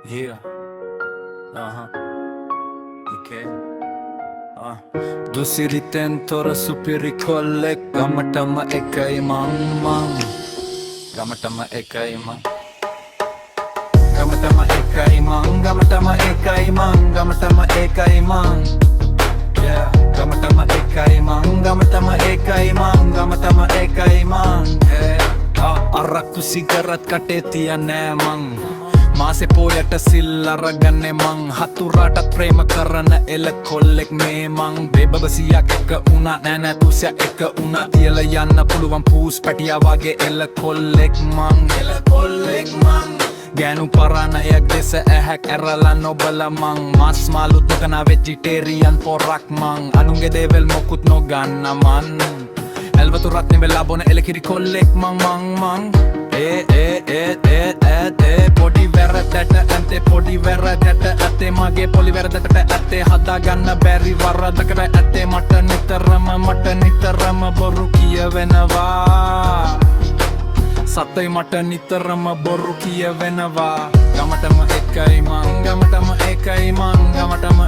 Yeah. Okay. Dusiriten tora supiri kollek gamatama ekai mang gamatama ekai mang gamatama ekai mang gamatama ekai mang gamatama ekai mang yeah gamatama ekai mang gamatama ekai mang gamatama ekai mang අරක්කු සිගරත් කටේ තියනෑ මං මාසෙ පෝයට සිල් අරගන්නේ මං හතුරටත් ප්‍රේම කරන එල කොල්ලෙක් මේ මං බේබබසියක් එක උනා නෑ තුසිය එක උනා තියලා යන්න පුළුවන් පූස් පැටියා වගේ එල කොල්ලෙක් මං ගෑනු පරණයක් දෙස ඇහැක් ඇරලා නොබල මං මස් මාළු තකන වෙජිටේරියන් පොරක් මං අනුන්ගේ දේවල් මොකුත් නොගන්න මන් එල්වතුරත් නෙවෙලා බොන එලකිරි කොල්ලෙක් මං පොඩි වැරදට ඇත්තේ පොඩි වැරදට ඇත්තේ මගේ පොලි වැරදට ඇත්තේ හදාගන්න බැරි වරදකට ඇත්තේ මට නිතරම බොරු කියවෙනවා සතයි මට නිතරම බොරු කියවෙනවා ගමටම එකයි මං ගමටම එකයි මං ගමටම